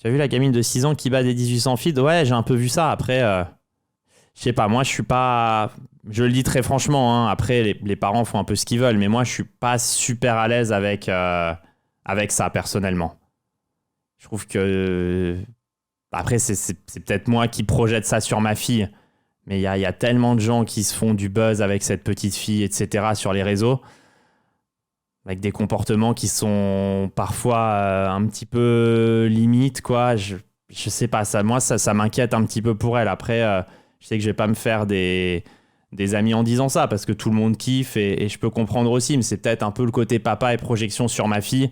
Tu as vu la gamine de 6 ans qui bat des 1800 feeds? Ouais, j'ai un peu vu ça. Après, je sais pas, moi, je suis pas... Je le dis très franchement, hein. Après, les parents font un peu ce qu'ils veulent, mais moi, je suis pas super à l'aise avec ça, personnellement. Je trouve que... Après, c'est peut-être moi qui projette ça sur ma fille, mais il y a tellement de gens qui se font du buzz avec cette petite fille, etc., sur les réseaux, avec des comportements qui sont parfois un petit peu limites, quoi. Je sais pas, ça m'inquiète un petit peu pour elle. Après, je sais que je vais pas me faire des amis en disant ça, parce que tout le monde kiffe et je peux comprendre aussi, mais c'est peut-être un peu le côté papa et projection sur ma fille.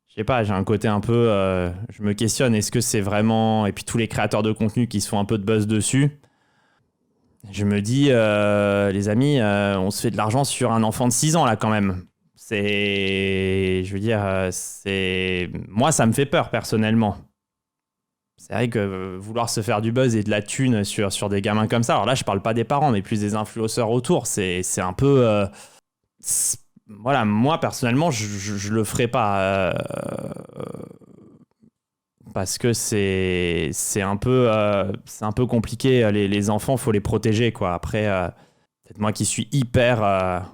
Je sais pas, j'ai un côté un peu... je me questionne, est-ce que c'est vraiment... Et puis tous les créateurs de contenu qui se font un peu de buzz dessus, je me dis, les amis, on se fait de l'argent sur un enfant de 6 ans là quand même. Je veux dire, moi ça me fait peur personnellement. C'est vrai que vouloir se faire du buzz et de la thune sur des gamins comme ça, alors là je parle pas des parents mais plus des influenceurs autour, c'est un peu... voilà, moi personnellement je le ferai pas parce que c'est un peu compliqué. Les enfants, faut les protéger, quoi. Après, peut-être moi qui suis hyper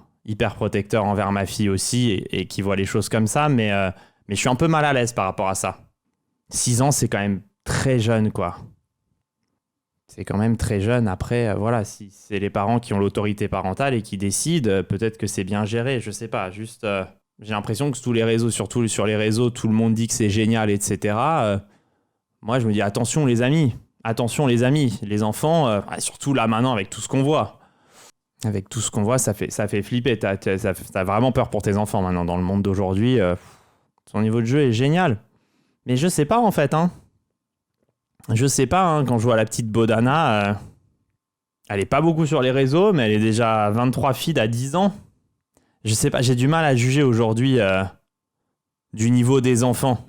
protecteur envers ma fille aussi et qui voit les choses comme ça, mais je suis un peu mal à l'aise par rapport à ça. 6 ans, c'est quand même très jeune, quoi. C'est quand même très jeune. Après, voilà, si c'est les parents qui ont l'autorité parentale et qui décident, peut-être que c'est bien géré, je sais pas. Juste, j'ai l'impression que tous les réseaux, surtout sur les réseaux, tout le monde dit que c'est génial, etc. Moi, je me dis attention les amis, les enfants, surtout là maintenant avec tout ce qu'on voit. Avec tout ce qu'on voit, ça fait flipper. T'as vraiment peur pour tes enfants maintenant dans le monde d'aujourd'hui. Son niveau de jeu est génial. Mais je sais pas en fait, hein. Je sais pas, hein, quand je vois la petite Bodana, elle est pas beaucoup sur les réseaux, mais elle est déjà à 23 feeds à 10 ans. Je sais pas, j'ai du mal à juger aujourd'hui du niveau des enfants.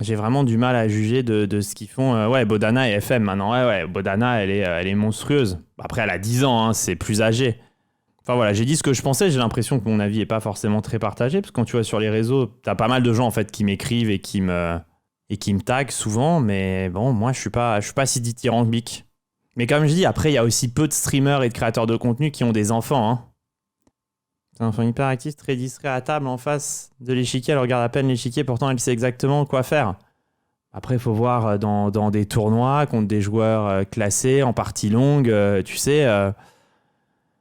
J'ai vraiment du mal à juger de ce qu'ils font. Ouais, Bodana et FM maintenant. Ouais, Bodana, elle est monstrueuse. Après, elle a 10 ans, hein, c'est plus âgé. Enfin voilà, j'ai dit ce que je pensais. J'ai l'impression que mon avis est pas forcément très partagé, parce que quand tu vois sur les réseaux, t'as pas mal de gens en fait qui m'écrivent et qui me taguent souvent. Mais bon, moi, je suis pas si dithyrambique. Mais comme je dis, après, il y a aussi peu de streamers et de créateurs de contenu qui ont des enfants, hein. C'est un enfant hyper actif, très distrait à table en face de l'échiquier. Elle regarde à peine l'échiquier, pourtant elle sait exactement quoi faire. Après, il faut voir dans des tournois contre des joueurs classés en partie longue. Tu sais,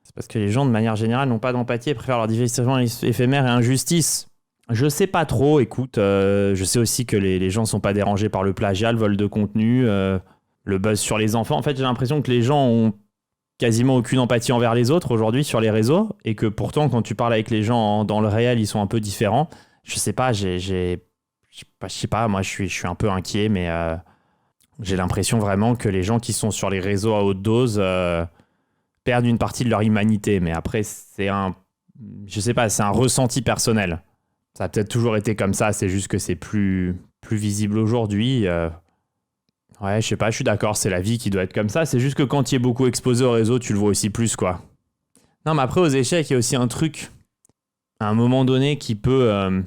c'est parce que les gens, de manière générale, n'ont pas d'empathie et préfèrent leur divertissement éphémère et injustice. Je sais pas trop, écoute. Je sais aussi que les gens sont pas dérangés par le plagiat, le vol de contenu, le buzz sur les enfants. En fait, j'ai l'impression que les gens ont quasiment aucune empathie envers les autres aujourd'hui sur les réseaux, et que pourtant quand tu parles avec les gens dans le réel, ils sont un peu différents. Je sais pas, je sais pas, moi je suis un peu inquiet, mais j'ai l'impression vraiment que les gens qui sont sur les réseaux à haute dose perdent une partie de leur humanité. Mais après, je sais pas, c'est un ressenti personnel. Ça a peut-être toujours été comme ça, c'est juste que c'est plus visible aujourd'hui. Ouais, je sais pas, je suis d'accord, c'est la vie qui doit être comme ça. C'est juste que quand tu es beaucoup exposé au réseau, tu le vois aussi plus, quoi. Non, mais après, aux échecs, il y a aussi un truc, à un moment donné, qui peut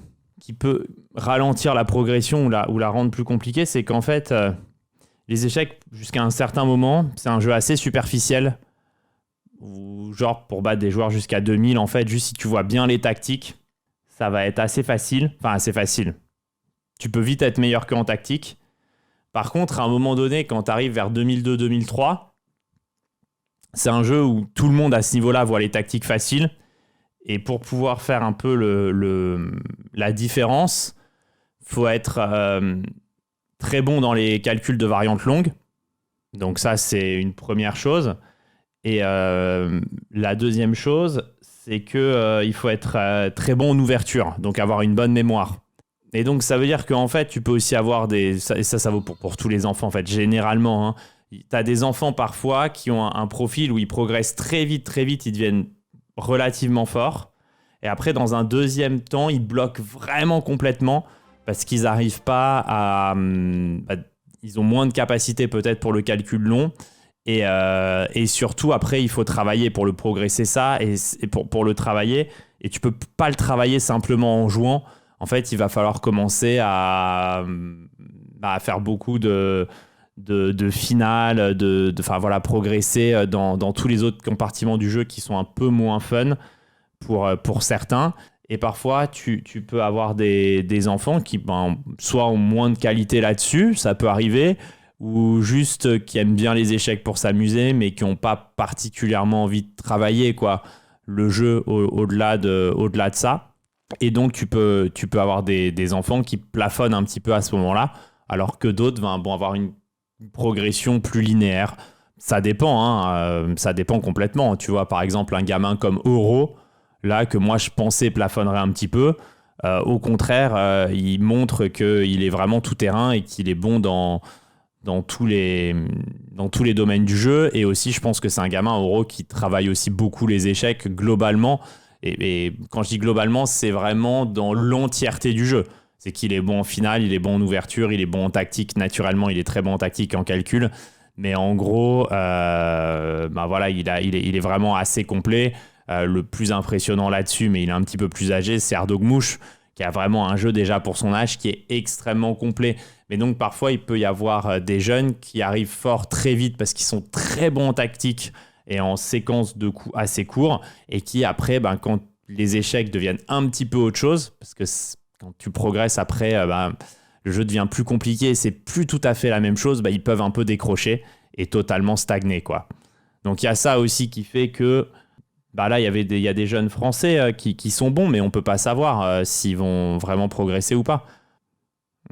ralentir la progression ou la rendre plus compliquée. C'est qu'en fait, les échecs, jusqu'à un certain moment, c'est un jeu assez superficiel. Où, genre, pour battre des joueurs jusqu'à 2000, en fait, juste si tu vois bien les tactiques, ça va être assez facile. Enfin, assez facile. Tu peux vite être meilleur qu'en tactique. Par contre, à un moment donné, quand tu arrives vers 2002-2003, c'est un jeu où tout le monde à ce niveau-là voit les tactiques faciles. Et pour pouvoir faire un peu la différence, il faut être très bon dans les calculs de variantes longues. Donc ça, c'est une première chose. Et la deuxième chose, c'est qu'il faut être très bon en ouverture, donc avoir une bonne mémoire. Et donc, ça veut dire qu'en fait, tu peux aussi avoir et ça vaut pour tous les enfants, en fait, généralement. Hein. Tu as des enfants, parfois, qui ont un profil où ils progressent très vite, ils deviennent relativement forts. Et après, dans un deuxième temps, ils bloquent vraiment complètement parce qu'ils n'arrivent pas à... ils ont moins de capacité, peut-être, pour le calcul long. Et surtout, après, il faut travailler pour le progresser, ça, et pour le travailler. Et tu peux pas le travailler simplement en jouant. En fait, il va falloir commencer à à faire beaucoup de finales, voilà, progresser dans tous les autres compartiments du jeu qui sont un peu moins fun pour certains. Et parfois, tu peux avoir des enfants qui soit ont moins de qualité là-dessus, ça peut arriver, ou juste qui aiment bien les échecs pour s'amuser, mais qui n'ont pas particulièrement envie de travailler, quoi, le jeu au-delà de ça. Et donc, tu peux avoir des enfants qui plafonnent un petit peu à ce moment-là, alors que d'autres vont avoir une progression plus linéaire. Ça dépend, hein, ça dépend complètement. Tu vois, par exemple, un gamin comme Oro, là, que moi, je pensais plafonnerait un petit peu, au contraire, il montre qu'il est vraiment tout-terrain et qu'il est bon dans tous les domaines du jeu. Et aussi, je pense que c'est un gamin, Oro, qui travaille aussi beaucoup les échecs globalement. Et quand je dis globalement, c'est vraiment dans l'entièreté du jeu. C'est qu'il est bon en finale, il est bon en ouverture, il est bon en tactique. Naturellement, il est très bon en tactique et en calcul. Mais en gros, voilà, il est vraiment assez complet. Le plus impressionnant là-dessus, mais il est un petit peu plus âgé, c'est Erdogmouche, qui a vraiment un jeu déjà pour son âge qui est extrêmement complet. Mais donc parfois, il peut y avoir des jeunes qui arrivent fort très vite parce qu'ils sont très bons en tactique et en séquence de coups assez courts, et qui après, quand les échecs deviennent un petit peu autre chose, parce que quand tu progresses après, le jeu devient plus compliqué, c'est plus tout à fait la même chose, ils peuvent un peu décrocher et totalement stagner, quoi. Donc il y a ça aussi qui fait que là, il y a des jeunes Français qui sont bons, mais on ne peut pas savoir s'ils vont vraiment progresser ou pas.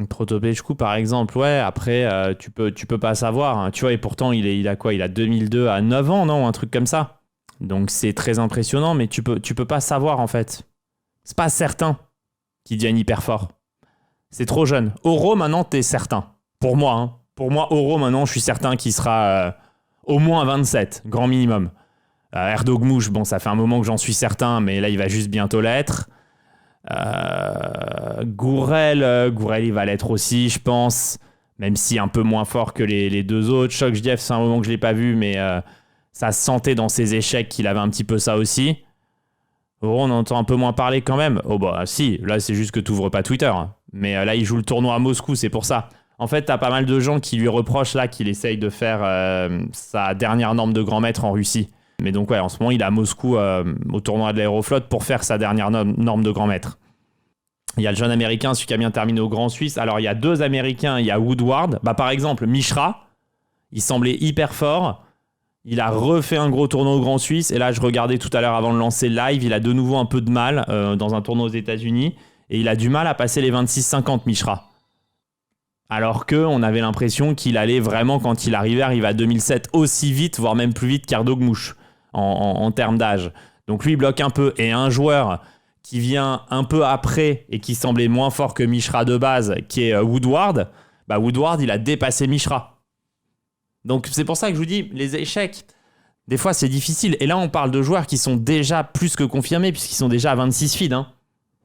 Protopechkou, par exemple, ouais, après, tu peux pas savoir, hein. Tu vois, et pourtant, il a quoi? Il a 2002 à 9 ans, non? Un truc comme ça. Donc, c'est très impressionnant, mais tu peux pas savoir, en fait. C'est pas certain qu'il devienne hyper fort. C'est trop jeune. Oro, maintenant, t'es certain. Pour moi, hein. Pour moi, Oro, maintenant, je suis certain qu'il sera au moins à 27, grand minimum. Erdogmouche, ça fait un moment que j'en suis certain, mais là, il va juste bientôt l'être. Gourel, il va l'être aussi, je pense, même si un peu moins fort que les deux autres. Chokhdiev, c'est un moment que je l'ai pas vu, mais ça se sentait dans ses échecs qu'il avait un petit peu ça aussi. On entend un peu moins parler quand même. Si, là c'est juste que tu n'ouvres pas Twitter, mais là il joue le tournoi à Moscou, c'est pour ça. En fait, t'as pas mal de gens qui lui reprochent là qu'il essaye de faire sa dernière norme de grand maître en Russie. Mais donc ouais, en ce moment, il est à Moscou au tournoi de l'Aéroflotte pour faire sa dernière norme de grand maître. Il y a le jeune américain, celui qui a bien terminé au Grand Suisse. Alors, il y a deux américains, il y a Woodward. Par exemple, Mishra, il semblait hyper fort. Il a refait un gros tournoi au Grand Suisse. Et là, je regardais tout à l'heure avant de lancer le live, il a de nouveau un peu de mal dans un tournoi aux États-Unis. Et il a du mal à passer les 26-50, Mishra. Alors qu'on avait l'impression qu'il allait vraiment, quand il arrivait à 2007 aussi vite, voire même plus vite qu'Erdogmouche en termes d'âge. Donc lui, il bloque un peu. Et un joueur qui vient un peu après et qui semblait moins fort que Mishra de base, qui est Woodward, Woodward, il a dépassé Mishra. Donc c'est pour ça que je vous dis, les échecs, des fois c'est difficile. Et là, on parle de joueurs qui sont déjà plus que confirmés, puisqu'ils sont déjà à 26 feeds. Hein.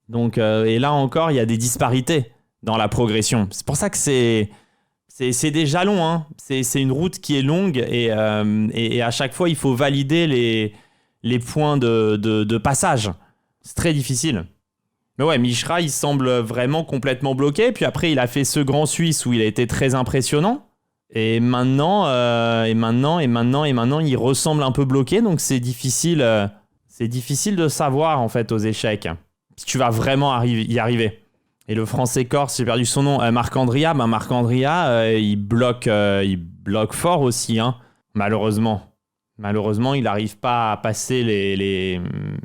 Donc, et là encore, il y a des disparités dans la progression. C'est pour ça que c'est des jalons. Hein. C'est une route qui est longue et à chaque fois, il faut valider les points de passage. C'est très difficile. Mais ouais, Mishra, il semble vraiment complètement bloqué. Puis après, il a fait ce Grand Suisse où il a été très impressionnant. Et maintenant, il ressemble un peu bloqué. Donc c'est difficile de savoir en fait aux échecs si tu vas vraiment y arriver. Et le français corse, j'ai perdu son nom, Marc-Andria. Il bloque fort aussi, hein, malheureusement. Malheureusement, il n'arrive pas à passer les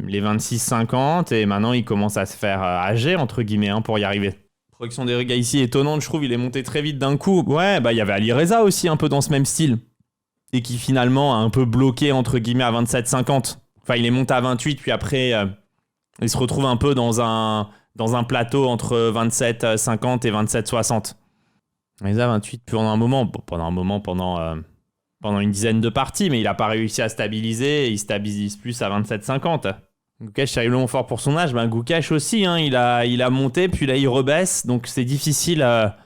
26-50 et maintenant il commence à se faire âgé, entre guillemets, pour y arriver. Production des gars ici étonnante, je trouve, il est monté très vite d'un coup. Ouais, il y avait Ali Reza aussi un peu dans ce même style et qui finalement a un peu bloqué, entre guillemets, à 27-50. Enfin, il est monté à 28, puis après, il se retrouve un peu dans un plateau entre 27-50 et 27-60. Reza, 28 pendant une dizaine de parties, mais il n'a pas réussi à stabiliser, et il stabilise plus à 27-50. Gukesh est long fort pour son âge, Gukesh aussi, hein, il a monté, puis là il rebaisse, donc c'est difficile à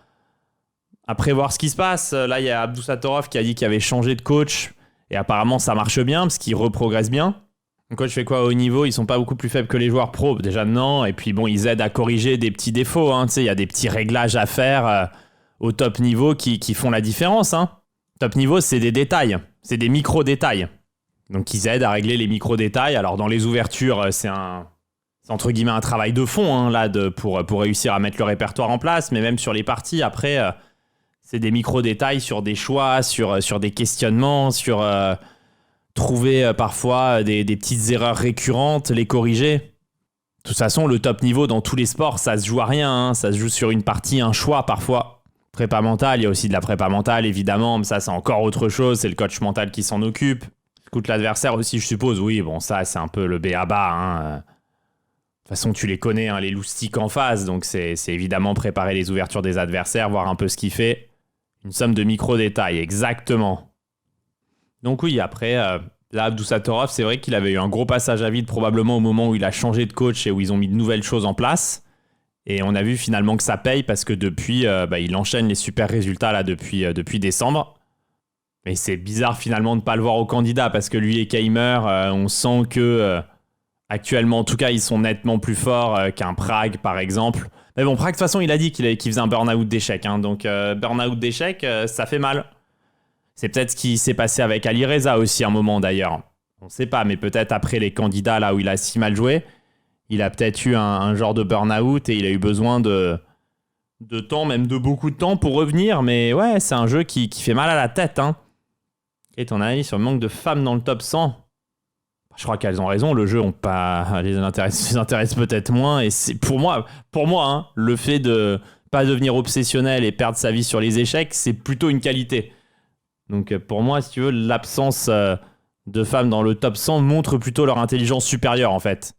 prévoir ce qui se passe. Là il y a Abdusattorov qui a dit qu'il avait changé de coach, et apparemment ça marche bien, parce qu'il reprogresse bien. Le coach fait quoi au haut niveau? Ils sont pas beaucoup plus faibles que les joueurs pro, déjà non, et puis bon, ils aident à corriger des petits défauts, hein, il y a des petits réglages à faire au top niveau qui font la différence. Hein. Top niveau, c'est des détails, c'est des micro-détails. Donc ils aident à régler les micro-détails. Alors dans les ouvertures, c'est entre guillemets un travail de fond hein, là, pour réussir à mettre le répertoire en place, mais même sur les parties, après, c'est des micro-détails sur des choix, sur des questionnements, sur trouver parfois des petites erreurs récurrentes, les corriger. De toute façon, le top niveau dans tous les sports, ça se joue à rien. Hein. Ça se joue sur une partie, un choix parfois. Prépa mentale, il y a aussi de la prépa mentale, évidemment. Mais ça, c'est encore autre chose. C'est le coach mental qui s'en occupe. Écoute l'adversaire aussi, je suppose. Oui, bon, ça, c'est un peu le b.a.-ba. Hein. De toute façon, tu les connais, hein, les loustiques en face. Donc, c'est évidemment préparer les ouvertures des adversaires, voir un peu ce qu'il fait. Une somme de micro-détails, exactement. Donc oui, après... Là, Abdusattorov, c'est vrai qu'il avait eu un gros passage à vide probablement au moment où il a changé de coach et où ils ont mis de nouvelles choses en place. Et on a vu finalement que ça paye parce que depuis, il enchaîne les super résultats là depuis décembre. Mais c'est bizarre finalement de ne pas le voir au candidat parce que lui et Keimer, on sent que actuellement, en tout cas, ils sont nettement plus forts qu'un Prag par exemple. Mais bon, Prag, de toute façon, il a dit qu'il faisait un burn-out d'échec. Hein, donc, burn-out d'échec, ça fait mal. C'est peut-être ce qui s'est passé avec Ali Reza aussi à un moment d'ailleurs. On ne sait pas, mais peut-être après les candidats là où il a si mal joué, il a peut-être eu un genre de burn-out et il a eu besoin de temps, même de beaucoup de temps pour revenir. Mais ouais, c'est un jeu qui fait mal à la tête. Hein. Et ton avis sur le manque de femmes dans le top 100 ? Je crois qu'elles ont raison, le jeu les intéresse peut-être moins. Et c'est pour moi hein, le fait de pas devenir obsessionnel et perdre sa vie sur les échecs, c'est plutôt une qualité. Donc pour moi, si tu veux, l'absence de femmes dans le top 100 montre plutôt leur intelligence supérieure en fait.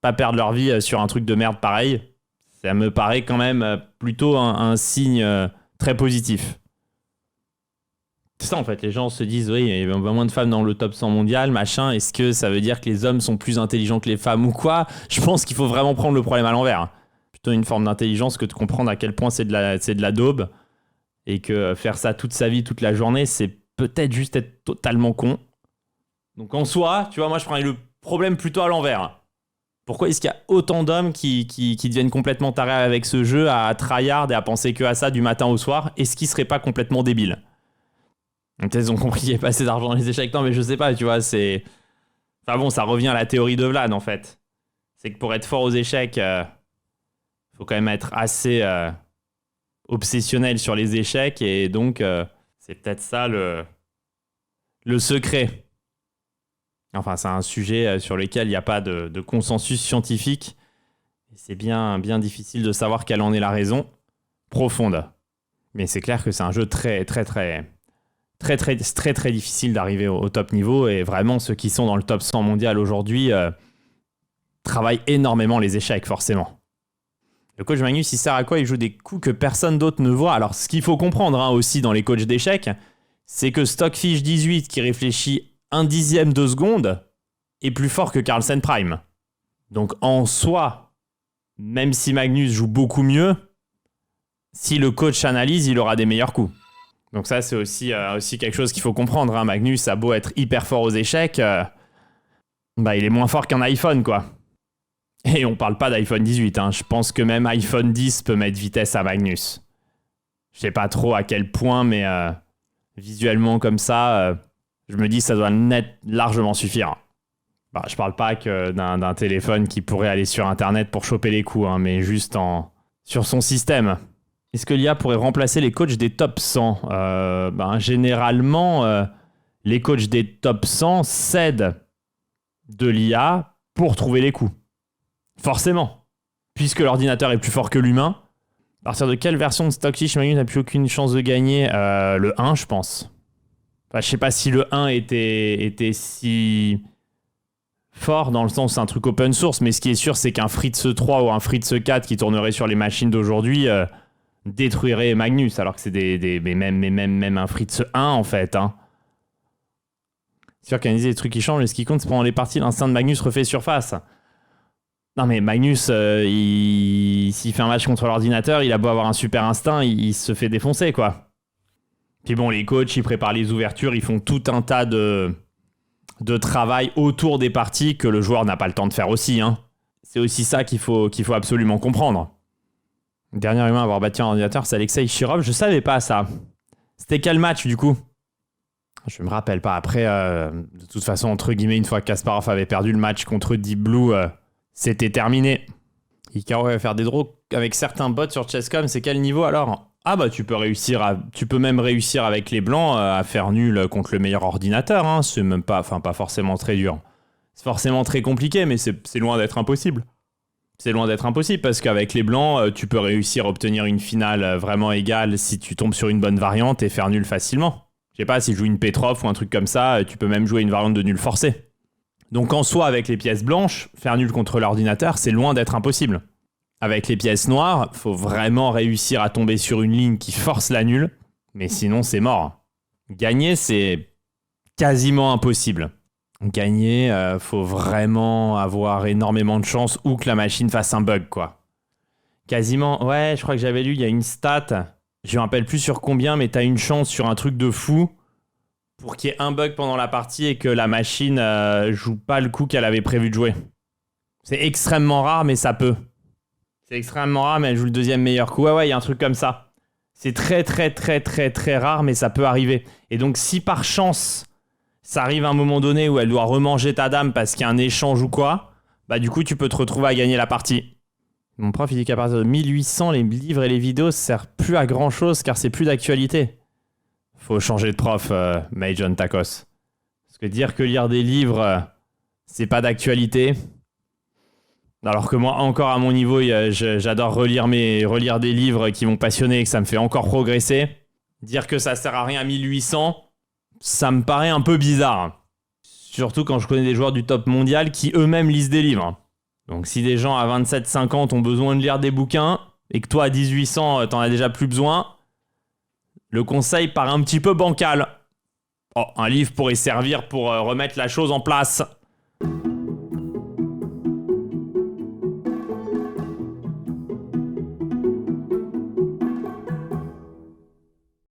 Pas perdre leur vie sur un truc de merde pareil, ça me paraît quand même plutôt un signe très positif. C'est ça en fait, les gens se disent oui, il y a moins de femmes dans le top 100 mondial, machin, est-ce que ça veut dire que les hommes sont plus intelligents que les femmes ou quoi ? Je pense qu'il faut vraiment prendre le problème à l'envers. Plutôt une forme d'intelligence que de comprendre à quel point c'est de la daube. Et que faire ça toute sa vie, toute la journée, c'est peut-être juste être totalement con. Donc en soi, tu vois, moi je prends le problème plutôt à l'envers. Pourquoi est-ce qu'il y a autant d'hommes qui deviennent complètement tarés avec ce jeu, à tryhard et à penser que à ça du matin au soir ? Est-ce qu'ils seraient pas complètement débiles ? Peut-être ils ont compris qu'il n'y avait pas assez d'argent dans les échecs. Non mais je sais pas, tu vois, c'est... Enfin bon, ça revient à la théorie de Vlad en fait. C'est que pour être fort aux échecs, faut quand même être assez... obsessionnel sur les échecs et donc c'est peut-être ça le secret. Enfin, c'est un sujet sur lequel il n'y a pas de consensus scientifique et c'est bien difficile de savoir quelle en est la raison profonde. Mais c'est clair que c'est un jeu très difficile d'arriver au top niveau et vraiment ceux qui sont dans le top 100 mondial aujourd'hui travaillent énormément les échecs forcément. Le coach Magnus, il sert à quoi ? Il joue des coups que personne d'autre ne voit. Alors, ce qu'il faut comprendre hein, aussi dans les coachs d'échecs, c'est que Stockfish 18, qui réfléchit 1/10 de seconde, est plus fort que Carlsen Prime. Donc, en soi, même si Magnus joue beaucoup mieux, si le coach analyse, il aura des meilleurs coups. Donc ça, c'est aussi quelque chose qu'il faut comprendre. Hein. Magnus a beau être hyper fort aux échecs, il est moins fort qu'un iPhone, quoi. Et on parle pas d'iPhone 18, hein. Je pense que même iPhone 10 peut mettre vitesse à Magnus. Je sais pas trop à quel point, mais visuellement comme ça, je me dis que ça doit largement suffire. Je parle pas que d'un téléphone qui pourrait aller sur Internet pour choper les coups, hein, mais juste sur son système. Est-ce que l'IA pourrait remplacer les coachs des top 100 ? Généralement, les coachs des top 100 s'aident de l'IA pour trouver les coups. Forcément. Puisque l'ordinateur est plus fort que l'humain. À partir de quelle version de Stockfish Magnus n'a plus aucune chance de gagner ? Le 1, je pense. Enfin, je sais pas si le 1 était si fort dans le sens c'est un truc open source, mais ce qui est sûr, c'est qu'un Fritz 3 ou un Fritz 4 qui tournerait sur les machines d'aujourd'hui détruirait Magnus, alors que c'est même un Fritz 1 en fait. Hein. C'est sûr qu'analyser les trucs qui changent, et ce qui compte, c'est pendant les parties, l'instinct de Magnus refait surface. Non mais Magnus, s'il fait un match contre l'ordinateur, il a beau avoir un super instinct, il se fait défoncer quoi. Puis bon, les coachs, ils préparent les ouvertures, ils font tout un tas de travail autour des parties que le joueur n'a pas le temps de faire aussi. Hein. C'est aussi ça qu'il faut absolument comprendre. Dernier humain à avoir battu un ordinateur, c'est Alexei Shirov. Je savais pas ça. C'était quel match du coup? Je me rappelle pas. Après, de toute façon, entre guillemets, une fois que Kasparov avait perdu le match contre Deep Blue, c'était terminé. Hikaru va faire des draws avec certains bots sur Chess.com. C'est quel niveau alors? Ah bah tu peux même réussir avec les blancs à faire nul contre le meilleur ordinateur. Hein. C'est même pas forcément très dur. C'est forcément très compliqué, mais c'est loin d'être impossible. C'est loin d'être impossible parce qu'avec les blancs, tu peux réussir à obtenir une finale vraiment égale si tu tombes sur une bonne variante et faire nul facilement. Je sais pas, si je joue une Petrov ou un truc comme ça, tu peux même jouer une variante de nul forcé. Donc en soi, avec les pièces blanches, faire nul contre l'ordinateur, c'est loin d'être impossible. Avec les pièces noires, faut vraiment réussir à tomber sur une ligne qui force la nulle, mais sinon c'est mort. Gagner, c'est quasiment impossible. Gagner, faut vraiment avoir énormément de chance ou que la machine fasse un bug, quoi. Quasiment, ouais, je crois que j'avais lu, il y a une stat, je me rappelle plus sur combien, mais t'as une chance sur un truc de fou pour qu'il y ait un bug pendant la partie et que la machine joue pas le coup qu'elle avait prévu de jouer. C'est extrêmement rare, mais ça peut. C'est extrêmement rare, mais elle joue le deuxième meilleur coup. Ouais, il y a un truc comme ça. C'est très, très, très, très, très rare, mais ça peut arriver. Et donc, si par chance, ça arrive à un moment donné où elle doit remanger ta dame parce qu'il y a un échange ou quoi, bah du coup, tu peux te retrouver à gagner la partie. Mon prof, il dit qu'à partir de 1800, les livres et les vidéos servent plus à grand-chose car c'est plus d'actualité. Faut changer de prof, May John Tacos. Parce que dire que lire des livres, c'est pas d'actualité... Alors que moi, encore à mon niveau, j'adore relire des livres qui m'ont passionné et que ça me fait encore progresser. Dire que ça sert à rien à 1800, ça me paraît un peu bizarre. Surtout quand je connais des joueurs du top mondial qui eux-mêmes lisent des livres. Donc si des gens à 27-50 ont besoin de lire des bouquins et que toi à 1800 t'en as déjà plus besoin, le conseil paraît un petit peu bancal. Oh, un livre pourrait servir pour remettre la chose en place.